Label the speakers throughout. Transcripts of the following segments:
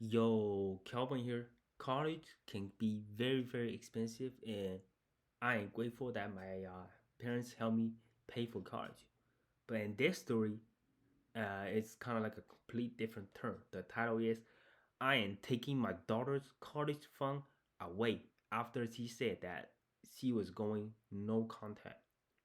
Speaker 1: Yo, Calvin here. College can be very, very expensive, and I am grateful that my parents helped me pay for college. But in this story, it's kind of like a complete different turn. The title is I am taking my daughter's college fund away after she said that she was going no contact.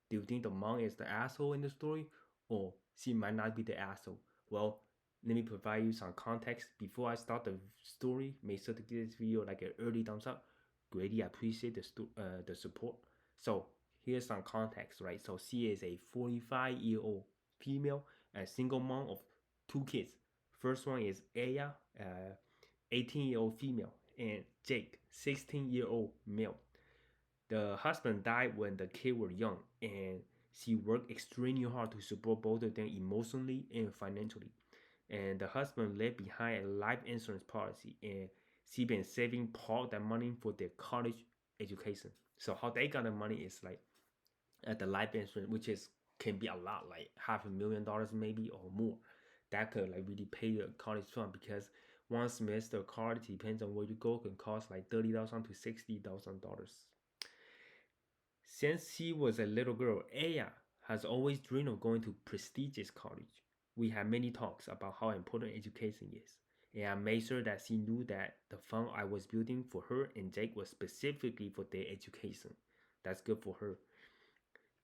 Speaker 1: Do you think the mom is the asshole in the story, or she might not be the asshole? Well, let me provide you some context before I start the story. Make sure to give this video like an early thumbs up. Greatly appreciate the support. So here's some context, right? So she is a 45-year-old female, a single mom of two kids. First one is Aya, 18-year-old female, and Jake, 16-year-old male. The husband died when the kids were young, and she worked extremely hard to support both of them emotionally and financially. And the husband left behind a life insurance policy, and she been saving part of that money for their college education. So how they got the money is like at the life insurance, which is can be a lot, like $500,000 maybe or more. That could like really pay the college fund because one semester college depends on where you go can cost like $30,000 to $60,000. Since she was a little girl, Aya has always dreamed of going to prestigious college. We had many talks about how important education is, and I made sure that she knew that the fund I was building for her and Jake was specifically for their education. That's good for her.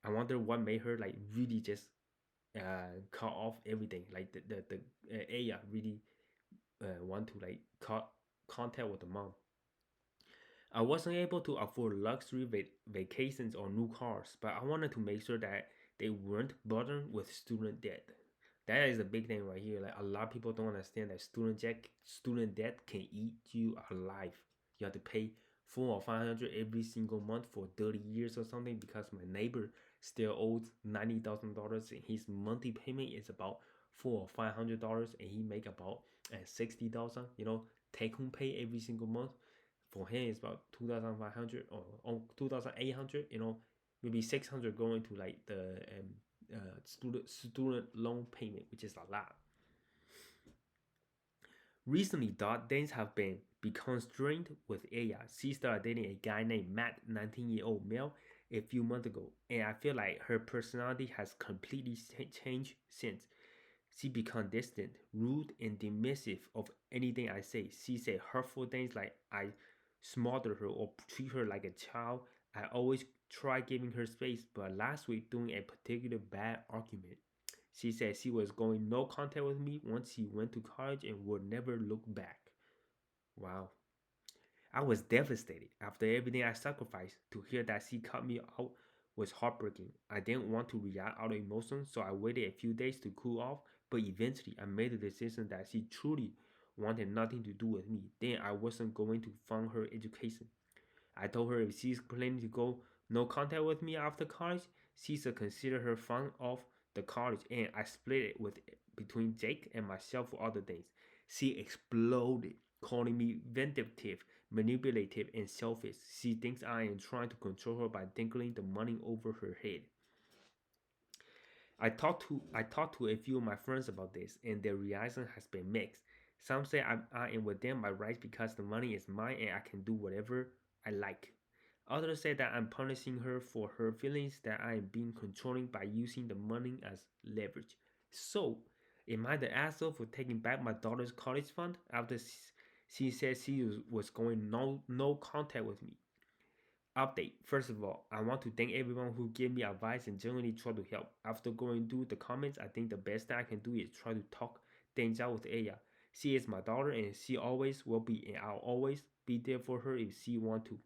Speaker 1: I wonder what made her like really just cut off everything. Like the Aya really want to like cut contact with the mom. I wasn't able to afford luxury vacations or new cars, but I wanted to make sure that they weren't burdened with student debt. That is a big thing right here. Like a lot of people don't understand that student debt can eat you alive. You have to pay 400 or 500 every single month for 30 years or something because my neighbor still owes $90,000 and his monthly payment is about $400 or $500 and he make about 60,000. Take home pay every single month for him it's about 2,500 or 2,800. Maybe 600 going to like the student loan payment, which is a lot. Recently, things have been become strained with Aya. She started dating a guy named Matt, 19-year-old male, a few months ago, and I feel like her personality has completely changed since. She become distant, rude, and dismissive of anything I say. She say hurtful things like I smother her or treat her like a child. I always try giving her space, but last week during a particular bad argument, she said she was going no contact with me once she went to college and would never look back. Wow. I was devastated after everything I sacrificed. To hear that she cut me out was heartbreaking. I didn't want to react out of emotion, so I waited a few days to cool off, but eventually I made the decision that she truly wanted nothing to do with me. Then I wasn't going to fund her education. I told her if she's planning to go no contact with me after college, she should consider her fund off the college, and I split it with between Jake and myself for other things. She exploded, calling me vindictive, manipulative, and selfish. She thinks I am trying to control her by dangling the money over her head. I talked to a few of my friends about this, and their reaction has been mixed. Some say I am within my rights because the money is mine and I can do whatever I like. Others say that I'm punishing her for her feelings, that I am being controlling by using the money as leverage. So, am I the asshole for taking back my daughter's college fund after she said she was going no contact with me? Update. First of all, I want to thank everyone who gave me advice and genuinely tried to help. After going through the comments, I think the best thing I can do is try to talk things out with Aya. She is my daughter and she always will be, and I'll always be there for her if she want to.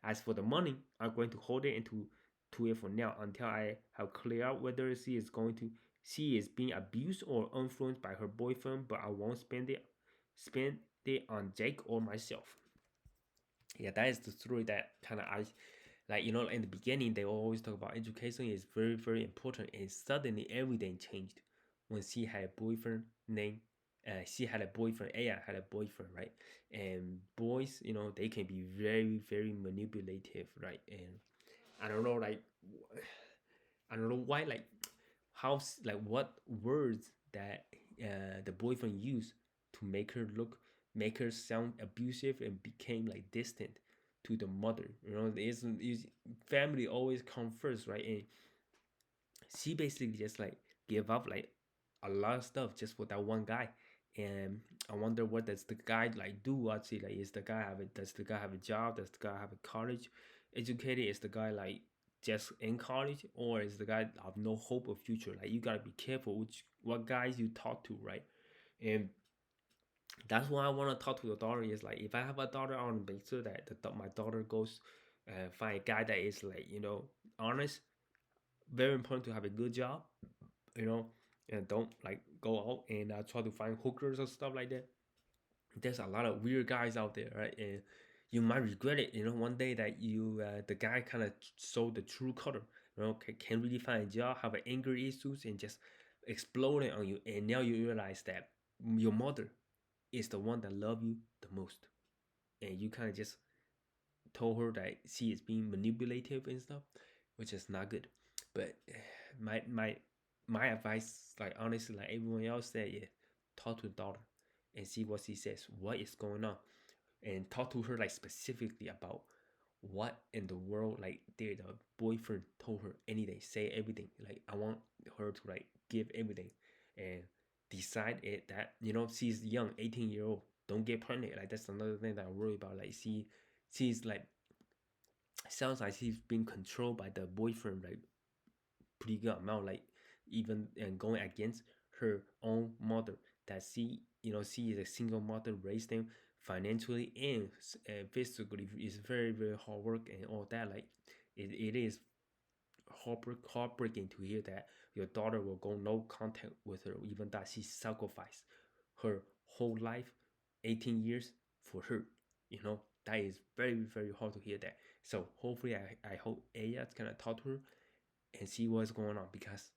Speaker 1: As for the money, I'm going to hold it to it for now until I have cleared out whether she is being abused or influenced by her boyfriend, but I won't spend it on Jake or myself. Yeah, that is the story that kind of I like. In the beginning they always talk about education is very, very important, and suddenly everything changed when she had a boyfriend. Aya had a boyfriend, right? And boys, they can be very, very manipulative, right? And I don't know, like, I don't know why, like, what words that the boyfriend used to make her look make her sound abusive and became like distant to the mother. You know, is family always come first, right? And she basically just like gave up like a lot of stuff just for that one guy. And I wonder what does the guy like do? What's he like? Is the guy have a does the guy have a job? Does the guy have a college educated? Is the guy like just in college, or is the guy have no hope of future? Like you gotta be careful which what guys you talk to, right? And that's why I want to talk to the daughter. Is like if I have a daughter, I want to make sure that my daughter goes find a guy that is like honest. Very important to have a good job, you know, and don't like go out and try to find hookers or stuff like that. There's a lot of weird guys out there, right? And you might regret it, one day that you the guy kind of showed the true color, can really find a job, have an anger issues, and just exploding on you, and now you realize that your mother is the one that love you the most, and you kind of just told her that she is being manipulative and stuff, which is not good. But my my my advice, like honestly, like everyone else said, yeah, talk to the daughter and see what she says, what is going on, and talk to her like specifically about what in the world like did the boyfriend told her anything, say everything. Like I want her to like give everything and decide it that she's young, 18-year-old. Don't get pregnant. Like that's another thing that I worry about. Like she's like sounds like she's being controlled by the boyfriend like pretty good amount, like even and going against her own mother that she is a single mother, raised them financially and physically. Is very very hard work and all that. Like it is heartbreaking to hear that your daughter will go no contact with her, even that she sacrificed her whole life, 18 years for her. That is very very hard to hear that. So hopefully I hope Aya's gonna talk to her and see what's going on, because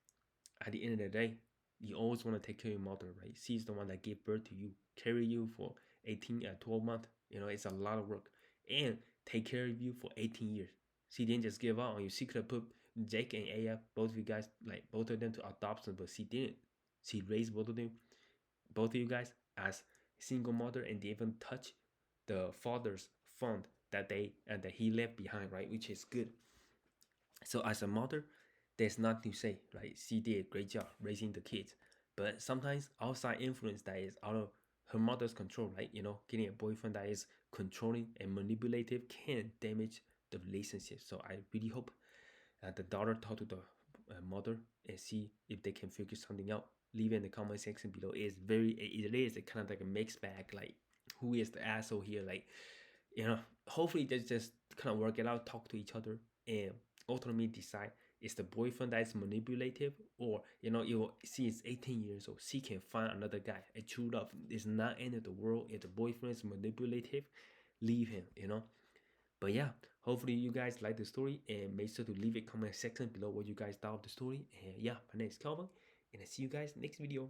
Speaker 1: at the end of the day, you always want to take care of your mother, right? She's the one that gave birth to you, carry you for 12 months. It's a lot of work, and take care of you for 18 years. She didn't just give up on you. She could have put Jake and Aya, both of you guys, like both of them, to adoption, but she didn't. She raised both of you guys, as single mother, and they even touch the father's fund that that he left behind, right? Which is good. So as a mother, there's nothing to say, right? She did a great job raising the kids. But sometimes outside influence that is out of her mother's control, right? Getting a boyfriend that is controlling and manipulative can damage the relationship. So I really hope the daughter talk to the mother and see if they can figure something out. Leave it in the comment section below. It is a kind of like a mixed bag. Like who is the asshole here? Like hopefully they just kind of work it out, talk to each other, and ultimately decide is the boyfriend that is manipulative, or she is 18 years old, she can find another guy. A true love is not end of the world. If the boyfriend is manipulative, leave him. But yeah, hopefully you guys like the story, and make sure to leave a comment section below what you guys thought of the story. And yeah, my name is Calvin, and I see you guys next video.